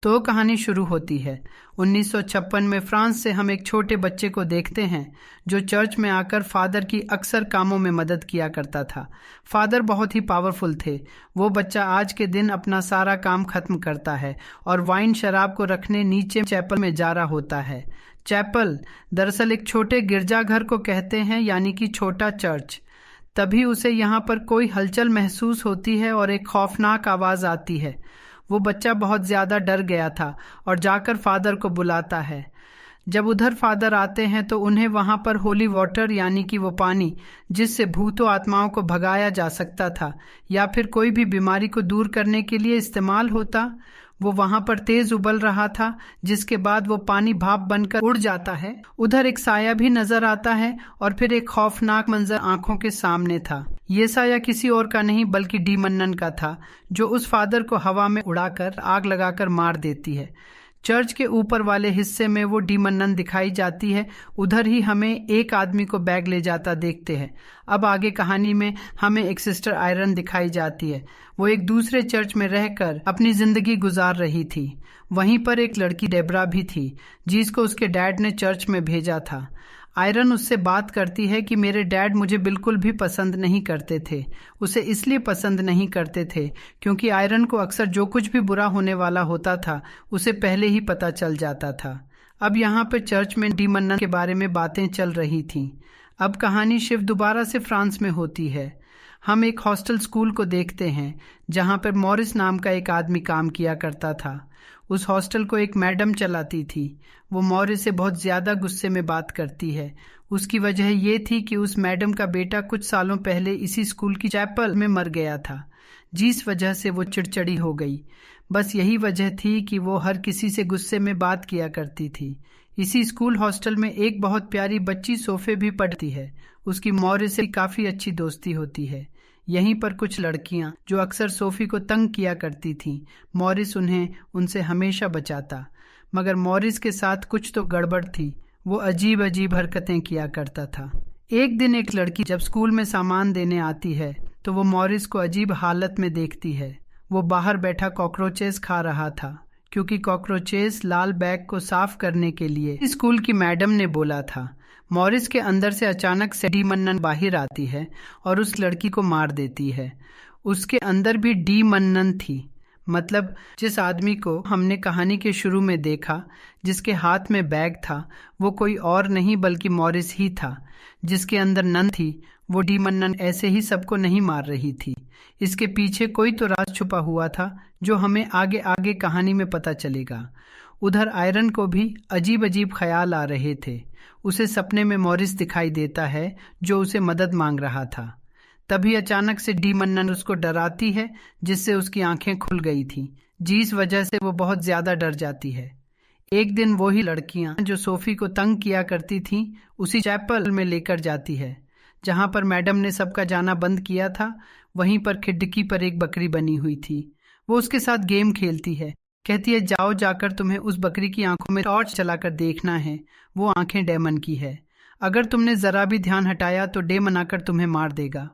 तो कहानी शुरू होती है। 1956 में फ्रांस से हम एक छोटे बच्चे को देखते हैं जो चर्च में आकर फादर की अक्सर कामों में मदद किया करता था। फादर बहुत ही पावरफुल थे। वो बच्चा आज के दिन अपना सारा काम खत्म करता है और वाइन शराब को रखने नीचे चैपल में जा रहा होता है। चैपल दरअसल एक छोटे गिरजाघर को कहते हैं, यानी कि छोटा चर्च। तभी उसे यहाँ पर कोई हलचल महसूस होती है और एक खौफनाक आवाज आती है। वो बच्चा बहुत ज्यादा डर गया था और जाकर फादर को बुलाता है। जब उधर फादर आते हैं तो उन्हें वहां पर होली वाटर, यानी कि वो पानी जिससे भूतों आत्माओं को भगाया जा सकता था या फिर कोई भी बीमारी को दूर करने के लिए इस्तेमाल होता, वो वहां पर तेज उबल रहा था, जिसके बाद वो पानी भाप बनकर उड़ जाता है। उधर एक साया भी नजर आता है और फिर एक खौफनाक मंजर आंखों के सामने था। ये साया किसी और का नहीं बल्कि डी मन्नन का था, जो उस फादर को हवा में उड़ाकर आग लगाकर मार देती है। चर्च के ऊपर वाले हिस्से में वो डी मन्नन दिखाई जाती है। उधर ही हमें एक आदमी को बैग ले जाता देखते हैं। अब आगे कहानी में हमें एक सिस्टर आयरन दिखाई जाती है। वो एक दूसरे चर्च में रहकर अपनी जिंदगी गुजार रही थी। वहीं पर एक लड़की डेबरा भी थी जिसको उसके डैड ने चर्च में भेजा था। आयरन उससे बात करती है कि मेरे डैड मुझे बिल्कुल भी पसंद नहीं करते थे। उसे इसलिए पसंद नहीं करते थे क्योंकि आयरन को अक्सर जो कुछ भी बुरा होने वाला होता था उसे पहले ही पता चल जाता था। अब यहाँ पे चर्च में डी मन्नन के बारे में बातें चल रही थीं। अब कहानी शिव दोबारा से फ्रांस में होती है। हम एक हॉस्टल स्कूल को देखते हैं जहाँ पर मॉरिस नाम का एक आदमी काम किया करता था। उस हॉस्टल को एक मैडम चलाती थी। वो मॉरिस से बहुत ज्यादा गुस्से में बात करती है। उसकी वजह ये थी कि उस मैडम का बेटा कुछ सालों पहले इसी स्कूल की चैपल में मर गया था, जिस वजह से वो चिड़चिड़ी हो गई। बस यही वजह थी कि वो हर किसी से गुस्से में बात किया करती थी। इसी स्कूल हॉस्टल में एक बहुत प्यारी बच्ची सोफे भी पढ़ती है। उसकी मॉरिस से काफी अच्छी दोस्ती होती है। यहीं पर कुछ लड़कियां जो अक्सर सोफी को तंग किया करती थीं, मॉरिस उन्हें उनसे हमेशा बचाता। मगर मॉरिस के साथ कुछ तो गड़बड़ थी। वो अजीब अजीब हरकतें किया करता था। एक दिन एक लड़की जब स्कूल में सामान देने आती है तो वो मॉरिस को अजीब हालत में देखती है। वो बाहर बैठा कॉकरोचेस खा रहा था क्योंकि कॉकरोचेस लाल बैग को साफ करने के लिए स्कूल की मैडम ने बोला था। मॉरिस के अंदर से अचानक से डी मन्नन बाहर आती है और उस लड़की को मार देती है। उसके अंदर भी डी मन्नन थी, मतलब जिस आदमी को हमने कहानी के शुरू में देखा जिसके हाथ में बैग था, वो कोई और नहीं बल्कि मॉरिस ही था। जिसके अंदर नन थी, वो डी मन्नन ऐसे ही सबको नहीं मार रही थी। इसके पीछे कोई तो राज छुपा हुआ था जो हमें आगे आगे कहानी में पता चलेगा। उधर आयरन को भी अजीब अजीब ख्याल आ रहे थे। उसे सपने में मॉरिस दिखाई देता है जो उसे मदद मांग रहा था। तभी अचानक से डी मन्नन उसको डराती है जिससे उसकी आंखें खुल गई थी, जिस वजह से वो बहुत ज्यादा डर जाती है। एक दिन वो ही लड़कियां जो सोफी को तंग किया करती थीं उसी चैपल में लेकर जाती है जहां पर मैडम ने सबका जाना बंद किया था। वहीं पर खिड़की पर एक बकरी बनी हुई थी। वो उसके साथ गेम खेलती है। कहती है जाओ जाकर तुम्हें उस बकरी की आंखों में टॉर्च चलाकर देखना है। वो आंखें डेमन की है। अगर तुमने जरा भी ध्यान हटाया तो डेमन आकर तुम्हें मार देगा।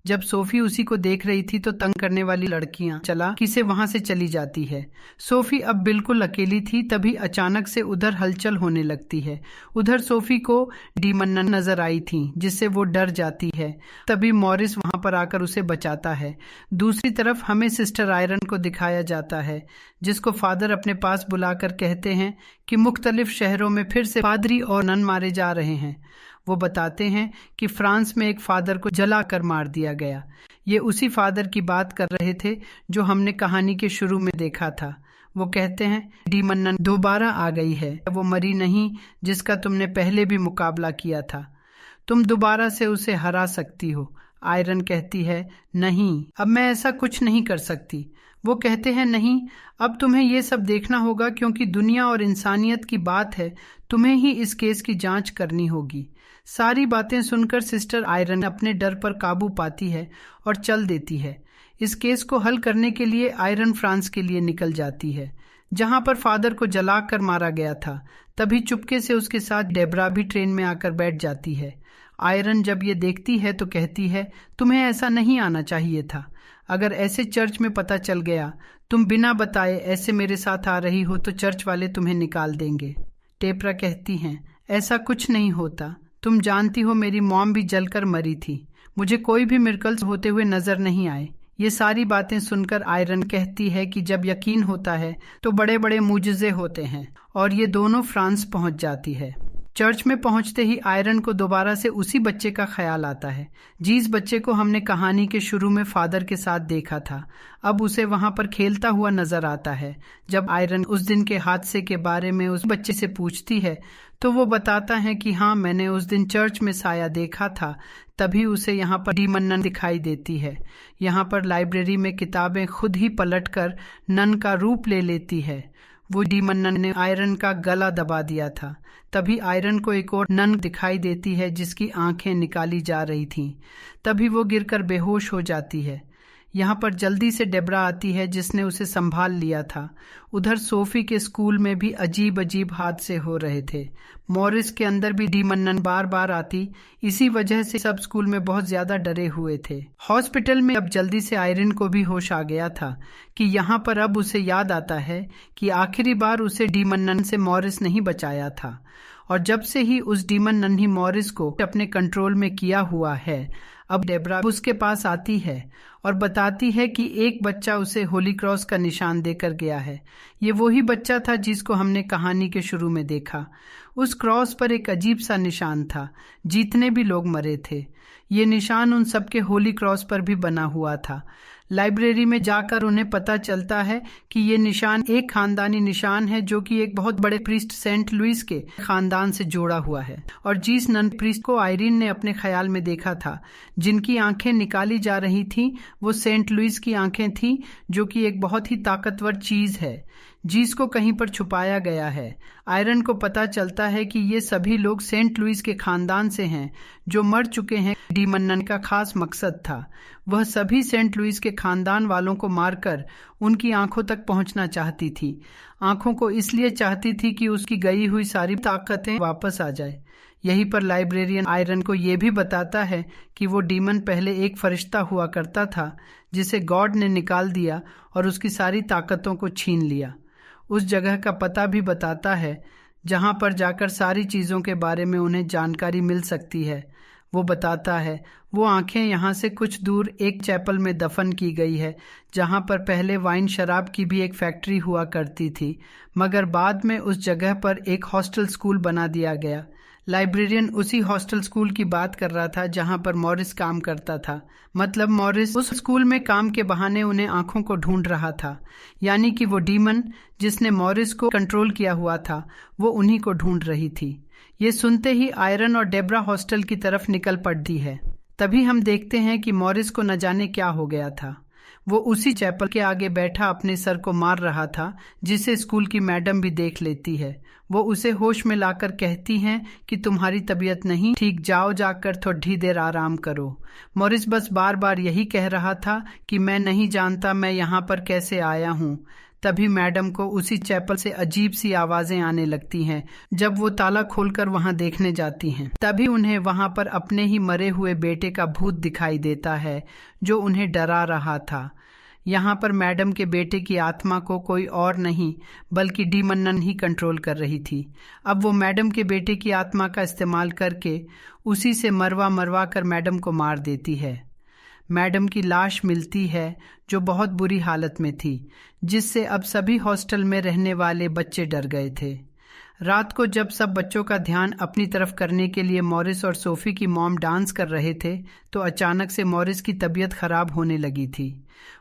जब सोफी उसी को देख रही थी तो तंग करने वाली लड़कियां चालाकी से वहां से चली जाती है। सोफी अब बिल्कुल अकेली थी। तभी अचानक से उधर हलचल होने लगती है। उधर सोफी को डी मन्नन नजर आई थी जिससे वो डर जाती है। तभी मॉरिस वहां पर आकर उसे बचाता है। दूसरी तरफ हमें सिस्टर आयरन को दिखाया जाता है जिसको फादर अपने पास बुलाकर कहते हैं कि मुख्तलिफ शहरों में फिर से पादरी और नन मारे जा रहे हैं। वो बताते हैं कि फ्रांस में एक फादर को जलाकर मार दिया गया। ये उसी फादर की बात कर रहे थे जो हमने कहानी के शुरू में देखा था। वो कहते हैं डी मन्नन दोबारा आ गई है। वो मरी नहीं जिसका तुमने पहले भी मुकाबला किया था। तुम दोबारा से उसे हरा सकती हो। आयरन कहती है नहीं, अब मैं ऐसा कुछ नहीं कर सकती। वो कहते हैं नहीं, अब तुम्हें ये सब देखना होगा क्योंकि दुनिया और इंसानियत की बात है। तुम्हें ही इस केस की जांच करनी होगी। सारी बातें सुनकर सिस्टर आयरन अपने डर पर काबू पाती है और चल देती है। इस केस को हल करने के लिए आयरन फ्रांस के लिए निकल जाती है जहां पर फादर को जलाकर मारा गया था। तभी चुपके से उसके साथ डेबरा भी ट्रेन में आकर बैठ जाती है। आयरन जब ये देखती है तो कहती है तुम्हें ऐसा नहीं आना चाहिए था। अगर ऐसे चर्च में पता चल गया तुम बिना बताए ऐसे मेरे साथ आ रही हो तो चर्च वाले तुम्हें निकाल देंगे। टेपरा कहती हैं, ऐसा कुछ नहीं होता, तुम जानती हो मेरी मॉम भी जलकर मरी थी, मुझे कोई भी मिरेकल्स होते हुए नजर नहीं आए। ये सारी बातें सुनकर आयरन कहती है कि जब यकीन होता है तो बड़े बड़े मुजज़े होते हैं, और ये दोनों फ्रांस पहुंच जाती है। चर्च में पहुंचते ही आयरन को दोबारा से उसी बच्चे का ख्याल आता है जिस बच्चे को हमने कहानी के शुरू में फादर के साथ देखा था। अब उसे वहां पर खेलता हुआ नजर आता है। जब आयरन उस दिन के हादसे के बारे में उस बच्चे से पूछती है तो वो बताता है कि हाँ, मैंने उस दिन चर्च में साया देखा था, तभी उसे यहाँ पर डीमन नन दिखाई देती है। यहाँ पर लाइब्रेरी में किताबें खुद ही पलटकर नन का रूप ले लेती है। वो डीमन नन ने आयरन का गला दबा दिया था। तभी आयरन को एक और नन दिखाई देती है जिसकी आंखें निकाली जा रही थीं। तभी वो गिरकर बेहोश हो जाती है। यहाँ पर जल्दी से डेब्रा आती है जिसने उसे संभाल लिया था। उधर सोफी के स्कूल में भी अजीब अजीब हादसे हो रहे थे। मॉरिस के अंदर भी डीमन नन बार बार आती, इसी वजह से सब स्कूल में बहुत ज्यादा डरे हुए थे। हॉस्पिटल में अब जल्दी से आयरन को भी होश आ गया था कि यहाँ पर अब उसे याद आता है कि आखिरी बार उसे डीमन नन से मॉरिस नहीं बचाया था, और जब से ही उस डीमन नन ही मॉरिस को अपने कंट्रोल में किया हुआ है। अब डेब्रा उसके पास आती है और बताती है कि एक बच्चा उसे होली क्रॉस का निशान देकर गया है। ये वही बच्चा था जिसको हमने कहानी के शुरू में देखा। उस क्रॉस पर एक अजीब सा निशान था, जितने भी लोग मरे थे ये निशान उन सबके होली क्रॉस पर भी बना हुआ था। लाइब्रेरी में जाकर उन्हें पता चलता है कि ये निशान एक खानदानी निशान है जो कि एक बहुत बड़े प्रीस्ट सेंट लुइस के खानदान से जोड़ा हुआ है, और जिस नन प्रीस्ट को आयरीन ने अपने ख्याल में देखा था, जिनकी आंखें निकाली जा रही थी, वो सेंट लुइस की आंखें थी, जो कि एक बहुत ही ताकतवर चीज है जिसको कहीं पर छुपाया गया है। आयरन को पता चलता है कि ये सभी लोग सेंट लुइस के खानदान से हैं जो मर चुके हैं। डीमन नन का खास मकसद था, वह सभी सेंट लुइस के खानदान वालों को मारकर उनकी आंखों तक पहुंचना चाहती थी। आंखों को इसलिए चाहती थी कि उसकी गई हुई सारी ताकतें वापस आ जाए। यहीं पर लाइब्रेरियन आयरन को यह भी बताता है कि वो डीमन पहले एक फरिश्ता हुआ करता था जिसे गॉड ने निकाल दिया और उसकी सारी ताकतों को छीन लिया। उस जगह का पता भी बताता है जहां पर जाकर सारी चीज़ों के बारे में उन्हें जानकारी मिल सकती है। वो बताता है वो आंखें यहाँ से कुछ दूर एक चैपल में दफन की गई है जहाँ पर पहले वाइन शराब की भी एक फैक्ट्री हुआ करती थी, मगर बाद में उस जगह पर एक हॉस्टल स्कूल बना दिया गया। लाइब्रेरियन उसी हॉस्टल स्कूल की बात कर रहा था जहां पर मॉरिस काम करता था। मतलब मॉरिस उस स्कूल में काम के बहाने उन्हें आंखों को ढूंढ रहा था, यानी कि वो डीमन जिसने मॉरिस को कंट्रोल किया हुआ था वो उन्हीं को ढूंढ रही थी। ये सुनते ही आयरन और डेब्रा हॉस्टल की तरफ निकल पड़ती है। तभी हम देखते हैं कि मॉरिस को न जाने क्या हो गया था। वो उसी चैपल के आगे बैठा अपने सर को मार रहा था, जिसे स्कूल की मैडम भी देख लेती है। वो उसे होश में लाकर कहती हैं कि तुम्हारी तबीयत नहीं ठीक, जाओ जाकर थोड़ी देर आराम करो। मॉरिस बस बार बार यही कह रहा था कि मैं नहीं जानता मैं यहाँ पर कैसे आया हूँ। तभी मैडम को उसी चैपल से अजीब सी आवाजें आने लगती हैं। जब वो ताला खोलकर वहां देखने जाती हैं तभी उन्हें वहां पर अपने ही मरे हुए बेटे का भूत दिखाई देता है जो उन्हें डरा रहा था। यहाँ पर मैडम के बेटे की आत्मा को कोई और नहीं बल्कि डीमन नन ही कंट्रोल कर रही थी। अब वो मैडम के बेटे की आत्मा का इस्तेमाल करके उसी से मरवा कर मैडम को मार देती है। मैडम की लाश मिलती है जो बहुत बुरी हालत में थी, जिससे अब सभी हॉस्टल में रहने वाले बच्चे डर गए थे। रात को जब सब बच्चों का ध्यान अपनी तरफ करने के लिए मॉरिस और सोफी की मॉम डांस कर रहे थे तो अचानक से मॉरिस की तबीयत खराब होने लगी थी।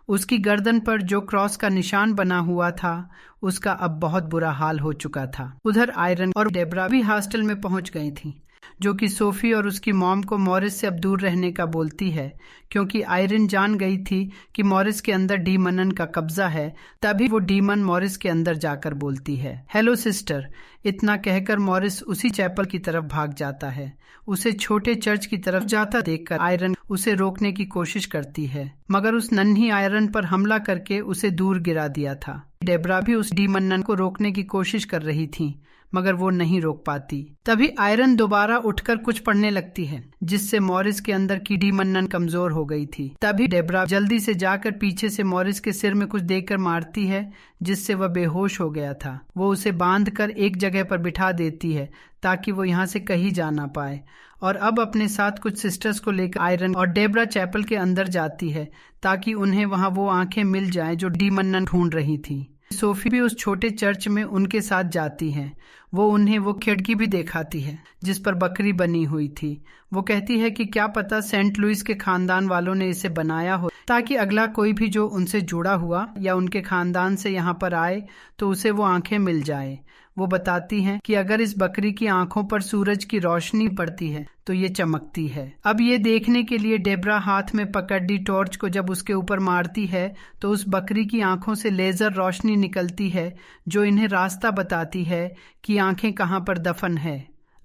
उसकी गर्दन पर जो क्रॉस का निशान बना हुआ था उसका अब बहुत बुरा हाल हो चुका था। उधर आयरन और डेब्रा भी हॉस्टल में पहुंच गई थी, जो कि सोफी और उसकी मॉम को मॉरिस से अब दूर रहने का बोलती है, क्योंकि आयरन जान गई थी कि मॉरिस के अंदर डीमन का कब्जा है। तभी वो डीमन मॉरिस के अंदर जाकर बोलती है, हेलो सिस्टर। इतना कहकर मॉरिस उसी चैपल की तरफ भाग जाता है। उसे छोटे चर्च की तरफ जाता देखकर आयरन उसे रोकने की कोशिश करती है, मगर उस नन्ही आयरन पर हमला करके उसे दूर गिरा दिया था। डेब्रा भी उस डीमन को रोकने की कोशिश कर रही थी, मगर वो नहीं रोक पाती। तभी आयरन दोबारा उठकर कुछ पढ़ने लगती है, जिससे मॉरिस के अंदर की डीमन कमजोर हो गई थी। तभी डेब्रा जल्दी से जाकर पीछे से मॉरिस के सिर में कुछ देकर मारती है, जिससे वह बेहोश हो गया था। वो उसे बांधकर एक जगह पर बिठा देती है ताकि वो यहाँ से कहीं जा ना पाए, और अब अपने साथ कुछ सिस्टर्स को लेकर आयरन और डेब्रा चैपल के अंदर जाती है ताकि उन्हें वहां वो आंखें मिल जाएं जो डीमन ढूंढ रही थी। सोफी भी उस छोटे चर्च में उनके साथ जाती है। वो उन्हें वो खिड़की भी दिखाती है जिस पर बकरी बनी हुई थी। वो कहती है कि क्या पता सेंट लुइस के खानदान वालों ने इसे बनाया हो ताकि अगला कोई भी जो उनसे जुड़ा हुआ या उनके खानदान से यहाँ पर आए तो उसे वो आंखें मिल जाए। वो बताती हैं कि अगर इस बकरी की आंखों पर सूरज की रोशनी पड़ती है तो ये चमकती है। अब ये देखने के लिए डेब्रा हाथ में पकड़ी टॉर्च को जब उसके ऊपर मारती है तो उस बकरी की आंखों से लेजर रोशनी निकलती है जो इन्हें रास्ता बताती है कि आंखें कहाँ पर दफन है।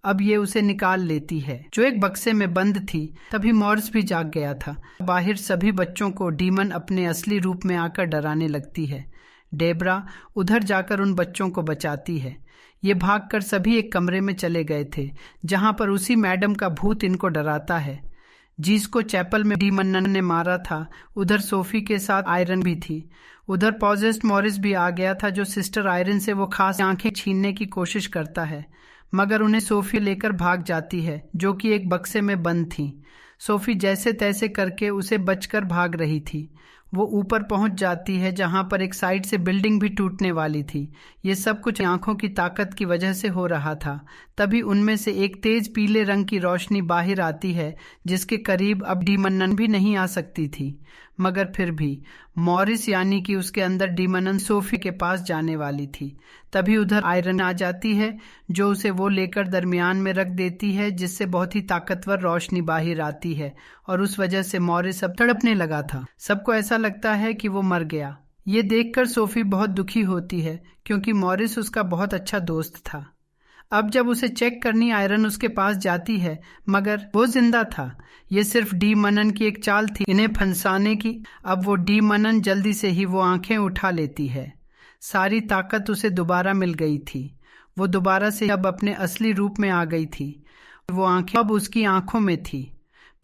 अब ये उसे निकाल लेती है जो एक बक्से में बंद थी। तभी मॉरिस भी जाग गया था। बाहर सभी बच्चों को डीमन अपने असली रूप में आकर डराने लगती है। डेब्रा उधर जाकर उन बच्चों को बचाती है। ये भागकर सभी एक कमरे में चले गए थे जहां पर उसी मैडम का भूत इनको डराता है जिसको चैपल में डीमन ने मारा था। उधर सोफी के साथ आयरन भी थी। उधर पॉजेस्ड मॉरिस भी आ गया था जो सिस्टर आयरन से वो खास आंखें छीनने की कोशिश करता है, मगर उन्हें सोफी लेकर भाग जाती है जो कि एक बक्से में बंद थी। सोफी जैसे तैसे करके उसे बचकर भाग रही थी। वो ऊपर पहुंच जाती है जहां पर एक साइड से बिल्डिंग भी टूटने वाली थी। ये सब कुछ आंखों की ताकत की वजह से हो रहा था। तभी उनमें से एक तेज पीले रंग की रोशनी बाहर आती है जिसके करीब अब डीमन भी नहीं आ सकती थी, मगर फिर भी मॉरिस यानी कि उसके अंदर डीमन सोफी के पास जाने वाली थी। तभी उधर आयरन आ जाती है जो उसे वो लेकर दरमियान में रख देती है जिससे बहुत ही ताकतवर रोशनी बाहर आती है, और उस वजह से मॉरिस अब तड़पने लगा था। सबको ऐसा लगता है कि वो मर गया। ये देखकर सोफी बहुत दुखी होती है क्योंकि मॉरिस उसका बहुत अच्छा दोस्त था। अब जब उसे चेक करनी आयरन उसके पास जाती है, मगर वो जिंदा था। ये सिर्फ डीमन की एक चाल थी इन्हें फंसाने की। अब वो डीमन जल्दी से ही वो आंखें उठा लेती है। सारी ताकत उसे दोबारा मिल गई थी। वो दोबारा से अब अपने असली रूप में आ गई थी। वो आंखें अब उसकी आंखों में थी।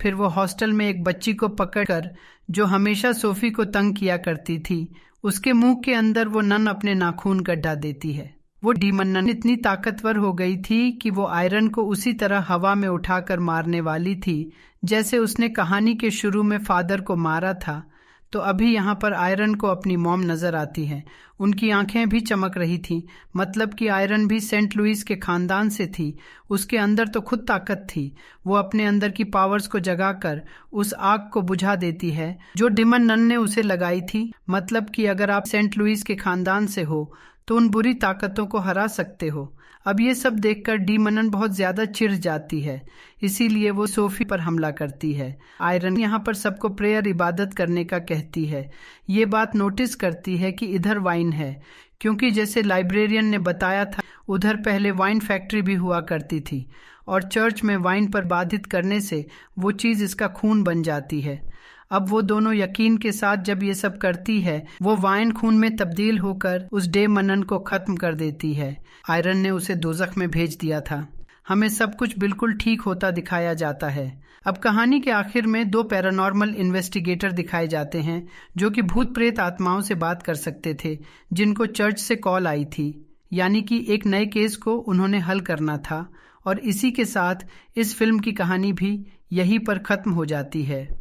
फिर वो हॉस्टल में एक बच्ची को पकड़कर जो हमेशा सोफी को तंग किया करती थी, उसके मुंह के अंदर वो नन अपने नाखून गड्ढा देती है। वो डीमन इतनी ताकतवर हो गई थी कि वो आयरन को उसी तरह हवा में उठाकर मारने वाली थी जैसे उसने कहानी के शुरू में फादर को मारा था। तो अभी यहाँ पर आयरन को अपनी मॉम नजर आती है। उनकी आंखें भी चमक रही थी, मतलब कि आयरन भी सेंट लुइस के खानदान से थी। उसके अंदर तो खुद ताकत थी। वो अपने अंदर की पावर्स को जगाकर उस आग को बुझा देती है जो डीमन ने उसे लगाई थी। मतलब कि अगर आप सेंट लुइस के खानदान से हो तो उन बुरी ताकतों को हरा सकते हो। अब ये सब देखकर डीमन बहुत ज्यादा चिढ़ जाती है, इसीलिए वो सोफी पर हमला करती है। आयरन यहाँ पर सबको प्रेयर इबादत करने का कहती है। ये बात नोटिस करती है कि इधर वाइन है, क्योंकि जैसे लाइब्रेरियन ने बताया था उधर पहले वाइन फैक्ट्री भी हुआ करती थी, और चर्च में वाइन पर बाधित करने से वो चीज इसका खून बन जाती है। अब वो दोनों यकीन के साथ जब ये सब करती है, वो वाइन खून में तब्दील होकर उस डीमन को खत्म कर देती है। आयरन ने उसे दोजख में भेज दिया था। हमें सब कुछ बिल्कुल ठीक होता दिखाया जाता है। अब कहानी के आखिर में 2 पैरानॉर्मल इन्वेस्टिगेटर दिखाए जाते हैं जो कि भूत प्रेत आत्माओं से बात कर सकते थे, जिनको चर्च से कॉल आई थी, यानी कि एक नए केस को उन्होंने हल करना था। और इसी के साथ इस फिल्म की कहानी भी यहीं पर खत्म हो जाती है।